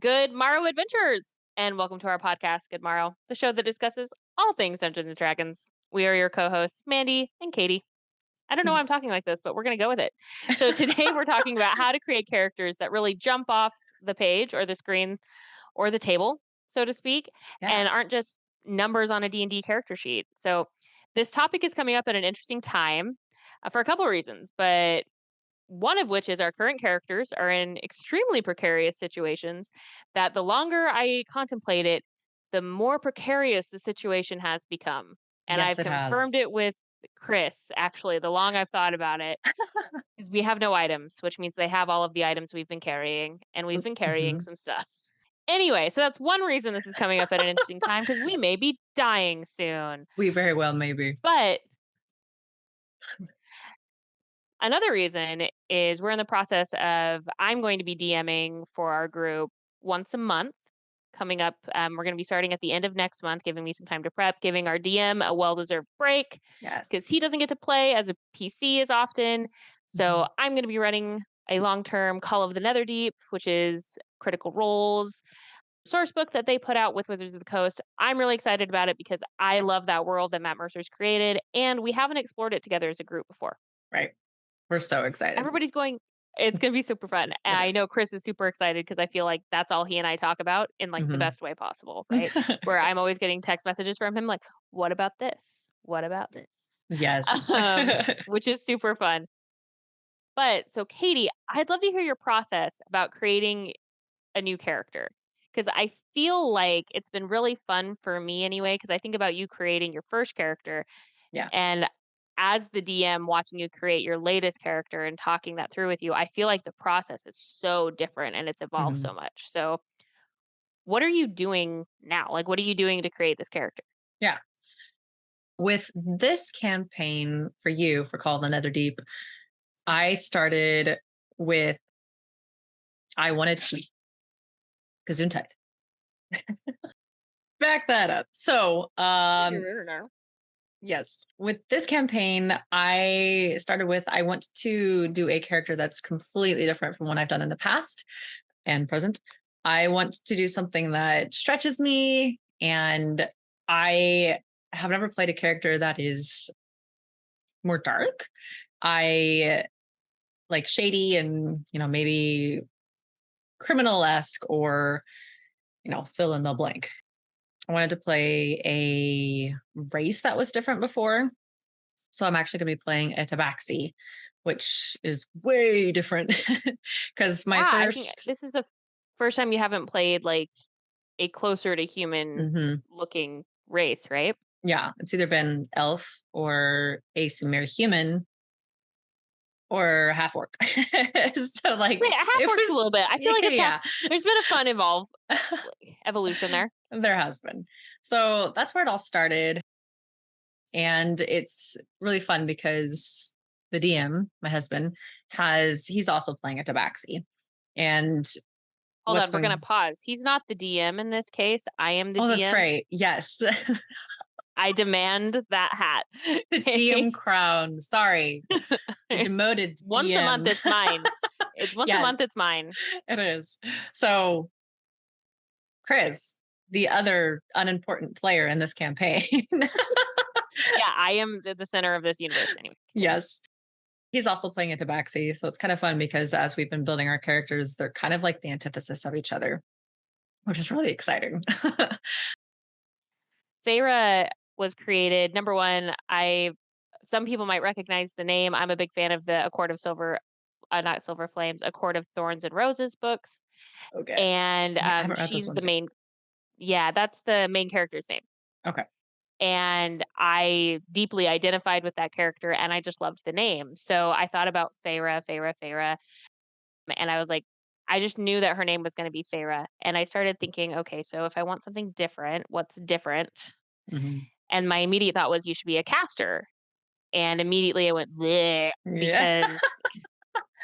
Good Morrow adventurers, and welcome to our podcast, Good Morrow, the show that discusses all things Dungeons and Dragons. We are your co-hosts, Mandi and Katie. I don't know why I'm talking like this, but we're going to go with it. So today we're talking about how to create characters that really jump off the page or the screen or the table, so to speak, Yeah. and aren't just numbers on a D&D character sheet. So this topic is coming up at an interesting time for a couple of reasons, but one of which is our current characters are in extremely precarious situations that the longer I contemplate it, the more precarious the situation has become. And Yes, I've it confirmed has. it with Chris, actually, the long I've thought about it, is we have no items, which means they have all of the items we've been carrying, and we've been carrying Mhm. some stuff. Anyway, so that's one reason this is coming up at an interesting time because we may be dying soon. We very well may be. But another reason is we're in the process of I'm going to be DMing for our group once a month coming up. We're going to be starting at the end of next month, giving me some time to prep, giving our DM a well deserved break because Yes. he doesn't get to play as a PC as often. So Mhm. I'm going to be running a long term Call of the Netherdeep, which is Critical Role's source book that they put out with Wizards of the Coast. I'm really excited about it because I love that world that Matt Mercer's created, and we haven't explored it together as a group before. Right. We're so excited. Everybody's going it's gonna be super fun. It I know is. Chris is super excited because I feel like that's all he and I talk about in, like, the Mhm. best way possible, right? Where I'm Yes. always getting text messages from him like, "What about this? What about this?" Yes. Which is super fun. But so Katie, I'd love to hear your process about creating a new character because I feel like it's been really fun for me anyway, because I think about you creating your first character Yeah. and as the DM watching you create your latest character and talking that through with you, I feel like the process is so different and it's evolved Mhm. so much. So, what are you doing now? Like, what are you doing to create this character? Yeah. With this campaign for you for Call of the Netherdeep, I started with I wanted to Gesundheit. Back that up. So, yes, with this campaign, I started with I want to do a character that's completely different from what I've done in the past and present. I want to do something that stretches me, and I have never played a character that is more dark. I like shady and, maybe criminal-esque or, fill in the blank. I wanted to play a race that was different before. So I'm actually going to be playing a tabaxi, which is way different because my Yeah, I think first. this is the first time you haven't played like a closer to human Mhm. looking race, right? Yeah, it's either been elf or a Sumer human or half orc. So Wait, like a half it works a was little bit. I feel like it's yeah. there's been a fun evolution there. There has been. So that's where it all started. And it's really fun because the DM, my husband, he's also playing a tabaxi. And Hold what's on, we're gonna going pause. He's not the DM in this case. I am the Oh, that's DM. right. Yes. I demand that hat. The DM crown. Sorry. The demoted Once a month, DM. it's mine. It's once a month, it's Yes, mine. it is. So, Chris, the other unimportant player in this campaign. Yeah, I am the center of this universe. Anyway, continue. Yes. He's also playing a tabaxi. So it's kind of fun because as we've been building our characters, they're kind of like the antithesis of each other, which is really exciting. Feyre was created. Number one, some people might recognize the name. I'm a big fan of the A Court of Silver, not Silver Flames, A Court of Thorns and Roses books, Okay. and I haven't read those she's the ones yet. main. Yeah, that's the main character's name. Okay. And I deeply identified with that character and I just loved the name. So I thought about Feyre, and I was like, I just knew that her name was going to be Feyre. And I started thinking, okay, so if I want something different, what's different? Mhm. And my immediate thought was you should be a caster. And immediately I went, bleh, Yeah.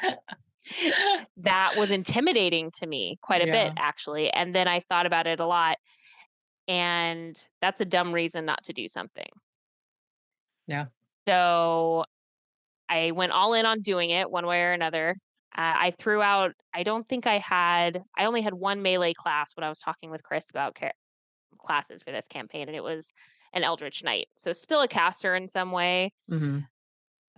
because that was intimidating to me quite a bit, Yeah. actually. And then I thought about it a lot. And that's a dumb reason not to do something. Yeah. So I went all in on doing it one way or another. I threw out I don't think I only had 1 melee class when I was talking with Chris about classes for this campaign, and it was an eldritch knight. So still a caster in some way, Mhm.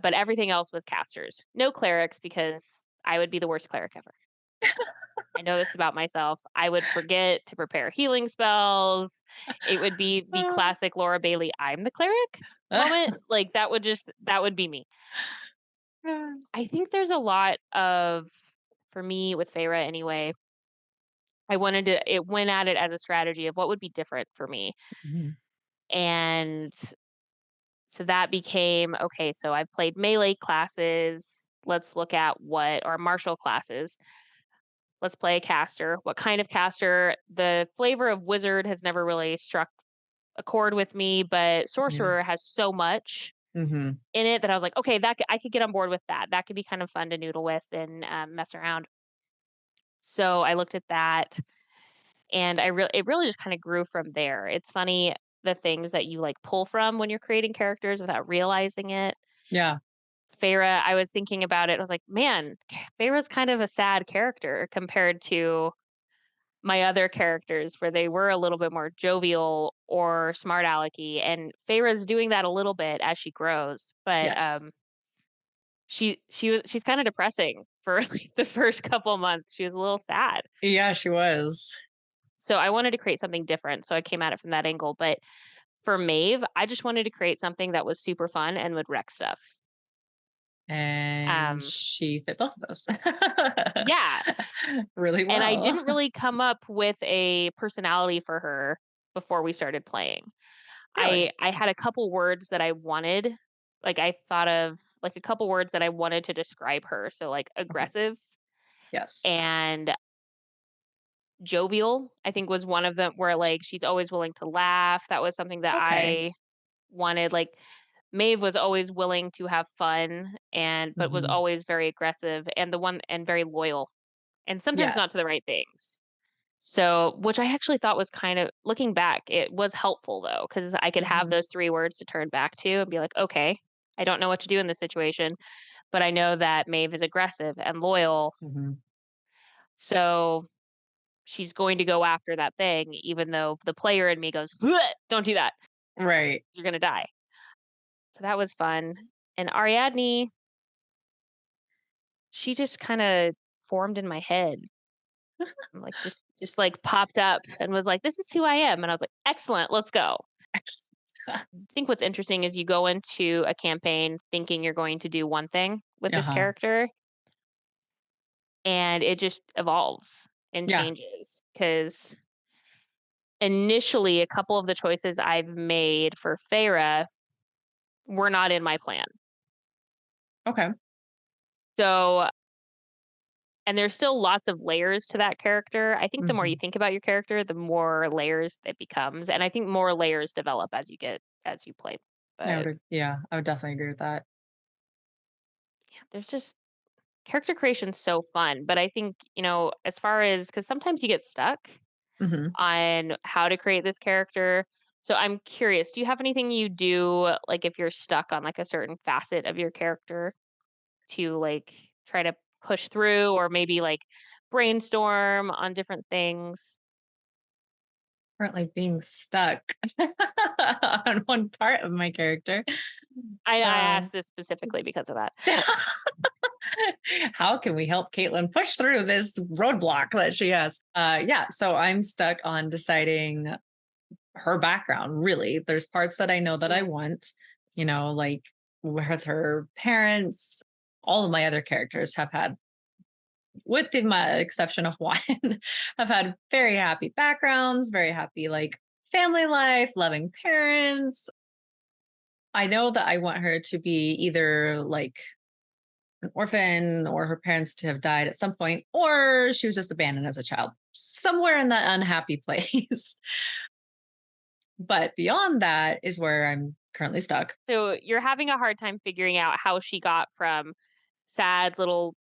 but everything else was casters. No clerics because I would be the worst cleric ever. I know this about myself. I would forget to prepare healing spells. It would be the classic Laura Bailey, "I'm the cleric" moment. Like, that would be me. I think there's a lot of for me with Feyre anyway, I wanted to it went at it as a strategy of what would be different for me. Mhm. And so that became, okay, so I've played melee classes. Let's look at what or martial classes. Let's play a caster. What kind of caster? The flavor of wizard has never really struck a chord with me, but Yeah. sorcerer has so much Mhm. in it that I was like, okay, I could get on board with that. That could be kind of fun to noodle with and mess around. So I looked at that, and it really just kind of grew from there. It's funny the things that you like pull from when you're creating characters without realizing it. Yeah. Feyre, I was thinking about it. I was like, man, Feyre's kind of a sad character compared to my other characters where they were a little bit more jovial or smart alecky. And Feyre's doing that a little bit as she grows. But Yes. she's kind of depressing for like the first couple months. She was a little sad. Yeah, she was. So I wanted to create something different. So I came at it from that angle. But for Maeve, I just wanted to create something that was super fun and would wreck stuff. And Um, she fit both of those yeah. really And I well. didn't really come up with a personality for her before we started playing. Really? I had a couple words that I wanted. Like I thought of like a couple words that I wanted to describe her. So like Okay. aggressive Yes. and jovial, I think was one of them where like she's always willing to laugh. That was something that Okay. I wanted. Like Maeve was always willing to have fun and but was Mhm. always very aggressive and very loyal and sometimes not to the Yes. right things. So, which I actually thought was kind of looking back, it was helpful though, because I could have Mhm. those 3 words to turn back to and be like, "Okay, I don't know what to do in this situation, but I know that Maeve is aggressive and loyal, Mhm. so she's going to go after that thing, even though the player in me goes, "Bleh, don't do that. Right. You're gonna die." So that was fun. And Ariadne, she just kinda formed in my head. Like, just, like, popped up and was like, "This is who I am." And I was like, "Excellent, let's go." Excellent. I think what's interesting is you go into a campaign thinking you're going to do one thing with this Uh-huh. character, and it just evolves and Yeah. changes. Because initially, a couple of the choices I've made for Feyre were not in my plan. Okay. So and there's still lots of layers to that character. I think the more you Mhm. think about your character, the more layers it becomes, and I think more layers develop as you play. But I would definitely agree with that. yeah, there's just character creation's so fun, but I think, as far as because sometimes you get stuck Mhm. on how to create this character. So I'm curious, do you have anything you do, like, if you're stuck on, like, a certain facet of your character to, like, try to push through or maybe, like, brainstorm on different things? Currently being stuck on one part of my character. I Um asked this specifically because of that. How can we help Caitlin push through this roadblock that she has? Yeah, so I'm stuck on deciding her background, really. There's parts that I know that I Mm, want, like with her parents. All of my other characters have had, with the my exception of one, have had very happy backgrounds, very happy, like, family life, loving parents. I know that I want her to be either like an orphan or her parents to have died at some point, or she was just abandoned as a child, somewhere in that unhappy place. But beyond that is where I'm currently stuck. so you're having a hard time figuring out how she got from sad little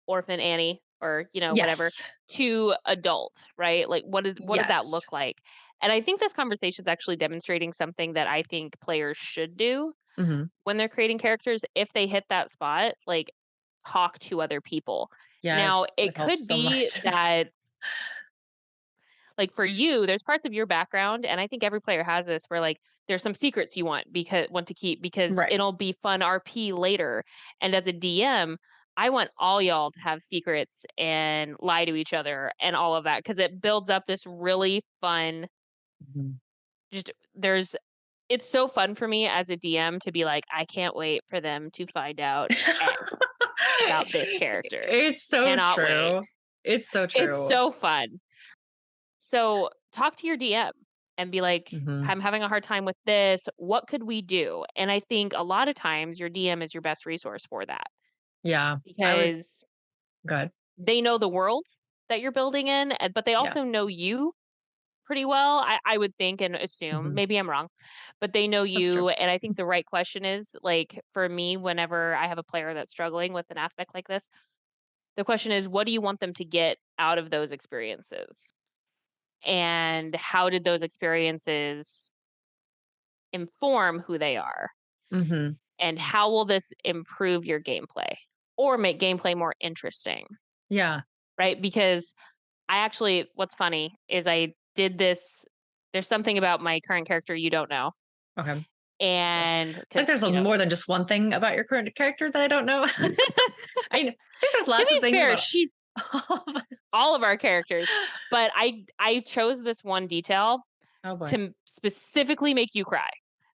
orphan Annie or, whatever, Yes. to adult, right? Like what did that Yes. look like? And I think this conversation is actually demonstrating something that I think players should do Hmm. when they're creating characters if they hit that spot, like talk to other people. Now, Yes, it it helps could so be much. that, like, for you, there's parts of your background, and I think every player has this, where, like, there's some secrets you want to keep because Right. it'll be fun RP later. And as a DM, I want all y'all to have secrets and lie to each other and all of that because it builds up this really fun. Mhm. Just there's it's so fun for me as a DM to be like, I can't wait for them to find out X about this character. It's so Cannot wait. true. It's so It's true. so fun. So talk to your DM and be like, Mhm. I'm having a hard time with this. What could we do? And I think a lot of times your DM is your best resource for that Yeah, I would because good. they know the world that you're building in, but they Yeah. also know you pretty well. I would think and assume, Mhm. maybe I'm wrong, but they know That's true. you. And I think the right question is like for me, whenever I have a player that's struggling with an aspect like this, the question is, what do you want them to get out of those experiences? And how did those experiences inform who they are? Mhm. And how will this improve your gameplay or make gameplay more interesting? Yeah. Right? Because what's funny is I did this. There's something about my current character you don't know. Okay. So, And I feel like because, there's more than just one thing about your current character that I don't know. to I think there's lots of be things fair, about all of us. all of our characters, but I chose this one detail Oh boy. to specifically make you cry.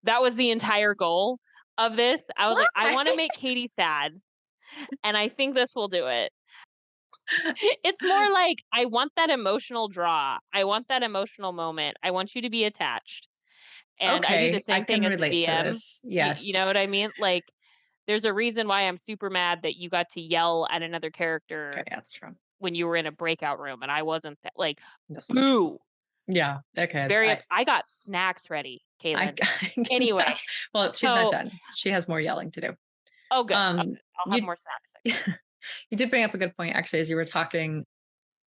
That was the entire goal of this. I was like, I Why? want to make Katie sad, and I think this will do it. It's more like I want that emotional draw. I want that emotional moment. I want you to be attached. And I do the Okay, I same can thing as a relate to DM. this. You Yes. know what I mean? Like, there's a reason why I'm super mad that you got to yell at another Okay, character that's true. when you were in a breakout room and I wasn't like, This is true. boo. Yeah. Okay. Very I I got snacks ready, I, Caitlin. I can Anyway, tell. Well, she's not so done. She has more yelling to do. oh good. Oh Um, good. I'll have you more snacks next time. you did bring up a good point actually as you were talking.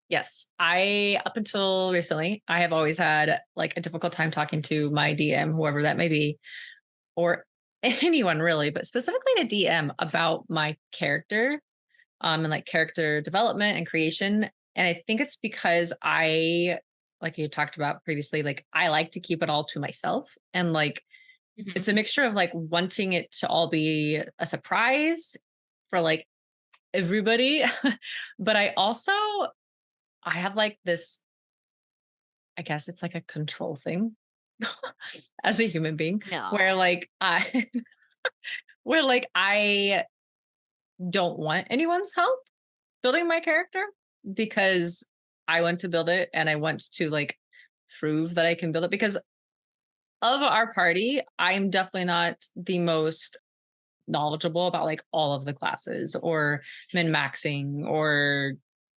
Yes, I up until recently, I have always had like a difficult time talking to my DM, whoever that may be, or anyone really, but specifically to DM about my character, and like character development and creation. And I think it's because like you talked about previously, like I like to keep it all to myself. And like Mhm. it's a mixture of like wanting it to all be a surprise for like everybody. But I have like this, I guess it's like a control thing as a human being where No. like I where like I don't want anyone's help building my character because I want to build it and I want to like prove that I can build it because of our party, I'm definitely not the most knowledgeable about like all of the classes or min maxing or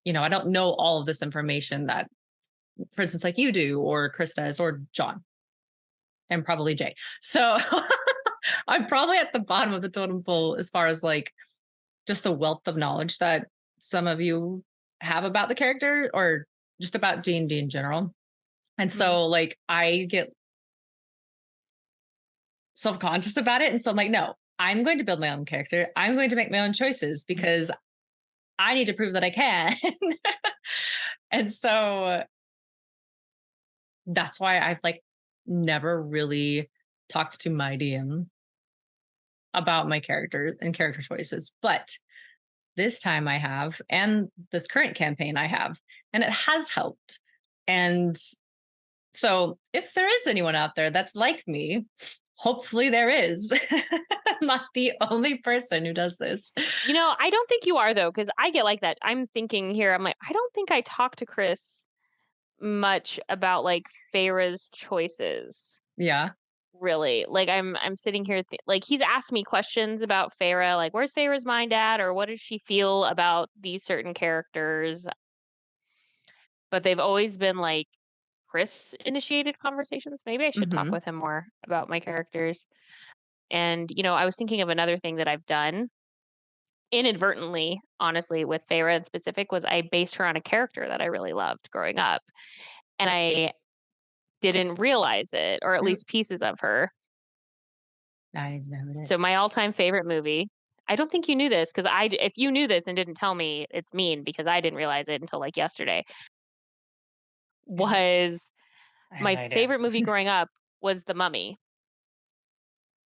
I don't know all of this information that for instance like you do or Chris does or John and probably Jay. So I'm probably at the bottom of the totem pole as far as like just the wealth of knowledge that some of you have about the character or just about D&D in general. And Mhm. so like I get self-conscious about it. And so I'm like, no, I'm going to build my own character. I'm going to make my own choices because I need to prove that I can. And so that's why I've like never really talked to my DM about my character and character choices. But this time I have, and this current campaign I have, and it has helped. And so if there is anyone out there that's like me, hopefully there is. I'm not the only person who does this. I don't think you are though, because I get like that. I'm thinking here, I'm like, I don't think I talked to Chris much about like Farah's choices. Yeah. Really. Like I'm sitting here like he's asked me questions about Farah, like where's Farah's mind at or what does she feel about these certain characters? But they've always been like Chris initiated conversations. Maybe I should talk Hmm. with him more about my characters. And I was thinking of another thing that I've done inadvertently, honestly, with Farah in specific was I based her on a character that I really loved growing up. And I didn't realize it, or at least pieces of her. I know who it So is. my all-time favorite movie. I don't think you knew this because if you knew this and didn't tell me, it's mean because I didn't realize it until like yesterday. Okay. Was I have my no idea. favorite movie growing up was The Mummy,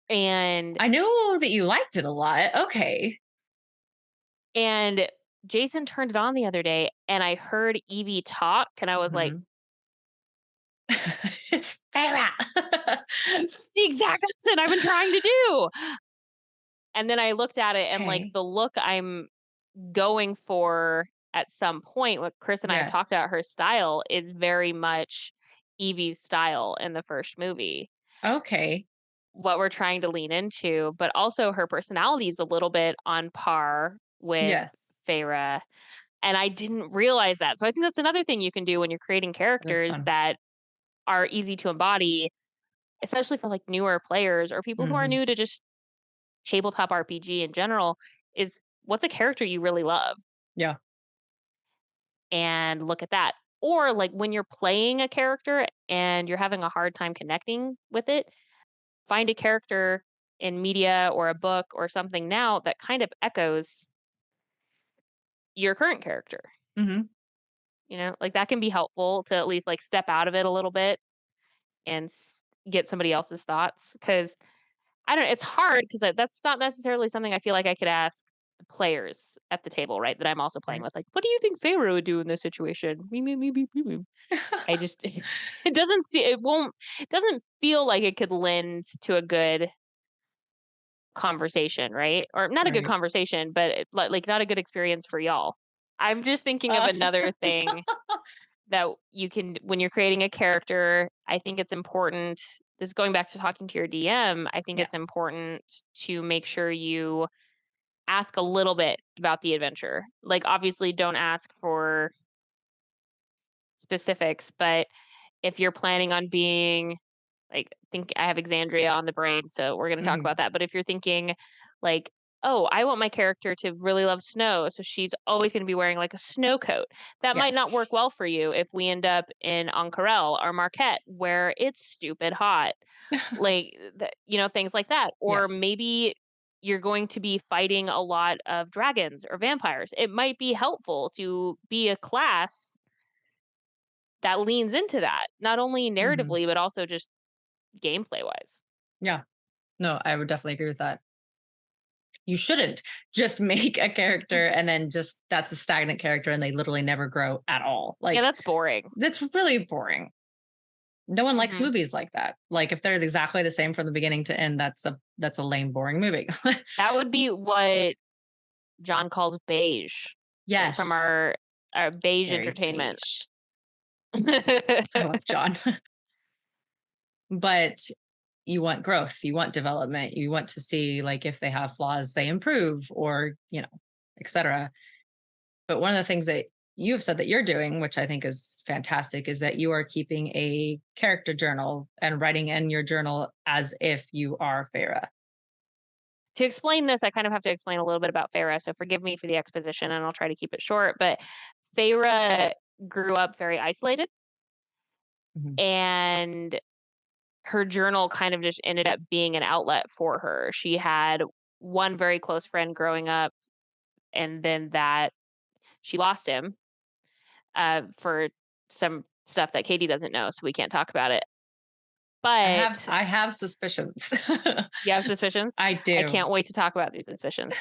and I know that you liked it a lot. Okay. and Jason turned it on the other day, and I heard Evie talk, and I was like, Mhm. It's Farah. "It's the exact accent I've been trying to do." And then I looked at it, and like Okay. the look I'm going for at some point, what Chris and I have talked Yes. about, her style is very much Evie's style in the first movie. Okay. What we're trying to lean into, but also her personality is a little bit on par with Yes. Feyre, and I didn't realize that. So I think that's another thing you can do when you're creating That's characters fun. that are easy to embody, especially for like newer players or people who are Mhm. new to just tabletop RPG in general, is what's a character you really love Yeah. and look at that. Or like when you're playing a character and you're having a hard time connecting with it, find a character in media or a book or something now that kind of echoes your current character. Mhm. Like that can be helpful to at least like step out of it a little bit and get somebody else's thoughts. Cause I don't, it's hard because that's not necessarily something I feel like I could ask the players at the table, right? That I'm also playing Right. with. Like, what do you think Pharaoh would do in this situation? Me, me, me, me, me, me. I just, it doesn't see, it won't, it doesn't feel like it could lend to a good conversation, right? Or not a good Right. conversation, but like not a good experience for y'all. I'm just thinking of Uh, another thing that you can when you're creating a character, I think it's important. This is going back to talking to your DM. I think it's yes. important to make sure you ask a little bit about the adventure. Like obviously don't ask for specifics, but if you're planning on being like think I have Exandria on the brain, so we're going to talk Mhm. about that. But if you're thinking like, oh, I want my character to really love snow, so she's always going to be wearing like a snow coat. That might not Yes. work well for you if we end up in Ank'Harel or Marquette where it's stupid hot. Like things like that. Or Yes. maybe you're going to be fighting a lot of dragons or vampires. It might be helpful to be a class that leans into that, not only Mhm. narratively but also just gameplay wise. Yeah. No, I would definitely agree with that. You shouldn't just make a character and then just that's a stagnant character and they literally never grow at all. Yeah, Like that's boring. that's really boring. No one likes Mhm. movies like that. Like if they're exactly the same from the beginning to end, that's a lame, boring movie. That would be what John calls beige, from Yes. our beige Very entertainment. beige. I love John. But you want growth, you want development, you want to see like if they have flaws, they improve or, etc. But one of the things that you have said that you're doing, which I think is fantastic, is that you are keeping a character journal and writing in your journal as if you are Farah. To explain this, I kind of have to explain a little bit about Feyre, so forgive me for the exposition, and I'll try to keep it short, but Feyre grew up very isolated, Mhm. and her journal kind of just ended up being an outlet for her. She had one very close friend growing up, and then that she lost him, for some stuff that Katie doesn't know, so we can't talk about it. I have But I have suspicions. you have suspicions? I I do. can't wait to talk about these suspicions.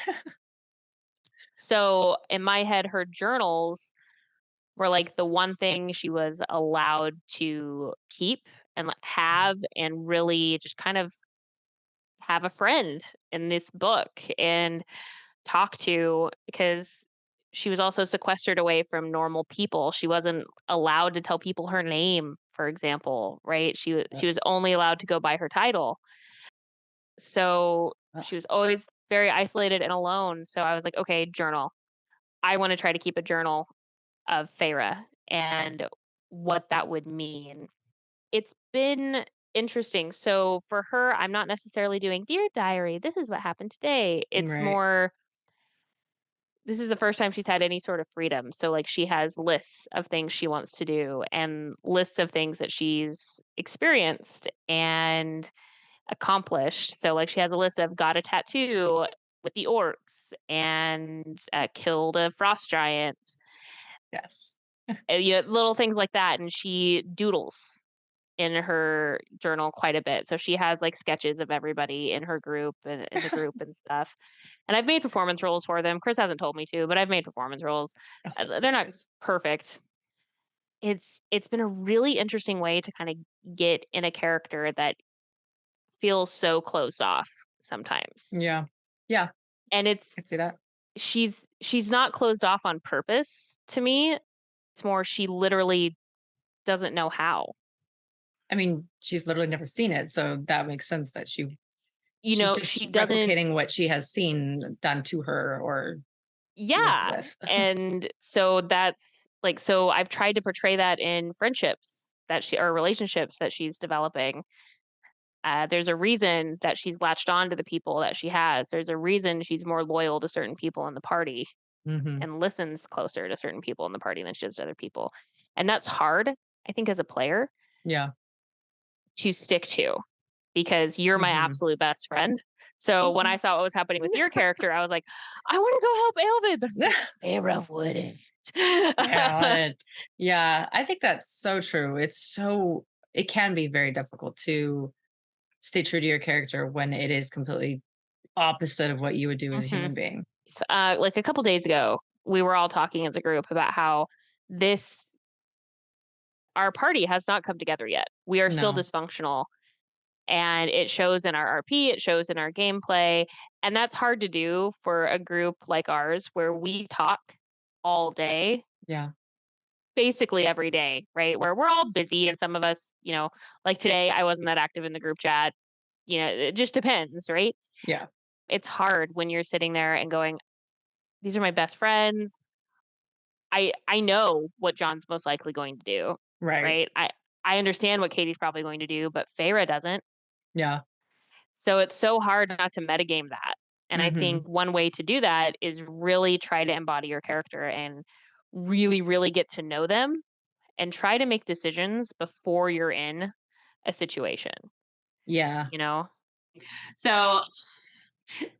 So, in my head, her journals were like the one thing she was allowed to keep and have and really just kind of have a friend in this book and talk to because she was also sequestered away from normal people. She wasn't allowed to tell people her name, for example, right? She was only allowed to go by her title. So Ugh. she was always very isolated and alone. So I was like, okay, journal. I want to try to keep a journal of Feyre and what that would mean. It's been interesting. So for her, I'm not necessarily doing Dear Diary, this is what happened today. It's Right. more this is the first time she's had any sort of freedom. So like she has lists of things she wants to do and lists of things that she's experienced and accomplished. So like she has a list of got a tattoo with the orcs and killed a frost giant, Yes. little things like that. And she doodles in her journal quite a bit. So she has like sketches of everybody in her group and in the group and stuff. And I've made performance roles for them. Chris hasn't told me to, but I've made performance roles. Oh, that's They're not hilarious. perfect. It's been a really interesting way to kind of get in a character that feels so closed off sometimes. Yeah. Yeah. And I can see that. she's not closed off on purpose to me. It's more she literally doesn't know how. I mean, she's literally never seen it, so that makes sense that she's She just doesn't. replicating what she has seen done to her or lived Yeah, with. and so that's like so I've tried to portray that in friendships that she or relationships that she's developing. There's a reason that she's latched on to the people that she has. There's a reason she's more loyal to certain people in the party Mhm. and listens closer to certain people in the party than she does to other people. And that's hard, I think, as a player Yeah. to stick to because you're my Mhm. absolute best friend. So when I saw what was happening with your character, I was like, I want to go help Elvid, but I was like, Feyre wouldn't. Yeah, yeah, I think that's so true. It can be very difficult to stay true to your character when it is completely opposite of what you would do as a Mhm. human being. Like a couple days ago, we were all talking as a group about how this our party has not come together yet. We are still No. dysfunctional and it shows in our RP, it shows in our gameplay, and that's hard to do for a group like ours where we talk all day, Yeah. basically every day, right? Where we're all busy and some of us, like today I wasn't that active in the group chat. It just depends, right? Yeah. It's hard when you're sitting there and going, these are my best friends. I know what John's most likely going to do, Right. right? I understand what Katie's probably going to do, but Feyre doesn't. Yeah. So it's so hard not to metagame that. And I Mhm. think one way to do that is really try to embody your character and really, really get to know them and try to make decisions before you're in a situation, Yeah. you know? So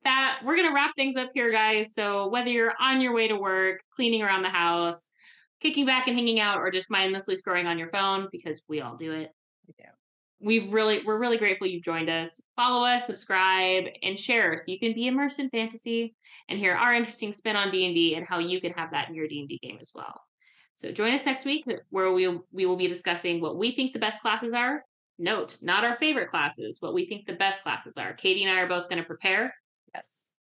that we're gonna wrap things up here, guys. So whether you're on your way to work, cleaning around the house, kicking back and hanging out, or just mindlessly scrolling on your phone, because we all do it, Yeah. we're really grateful you've joined us. Follow us, subscribe, and share so you can be immersed in fantasy and hear our interesting spin on D&D and how you can have that in your D&D game as well. So join us next week where we will be discussing what we think the best classes are. Note, not our favorite classes, what we think the best classes are. Katie and I are both going to prepare. Yes.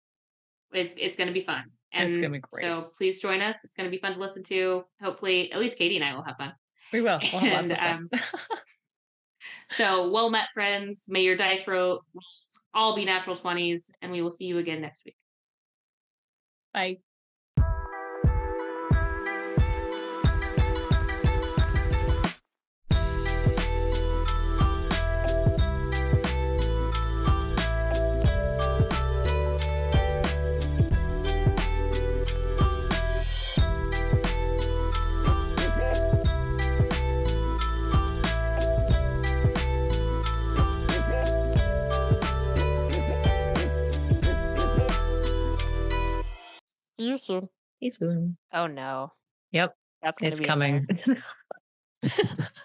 It's going to be fun. It's And gonna be great. so please join us. It's going to be fun to listen to. Hopefully, at least Katie and I will have fun. We will. We'll have lots And of fun. so, well met, friends. May your dice rolls all be natural 20s, and we will see you again next week. Bye. See you soon. See you soon. Oh no, Yep. that's going to It's be in there. coming.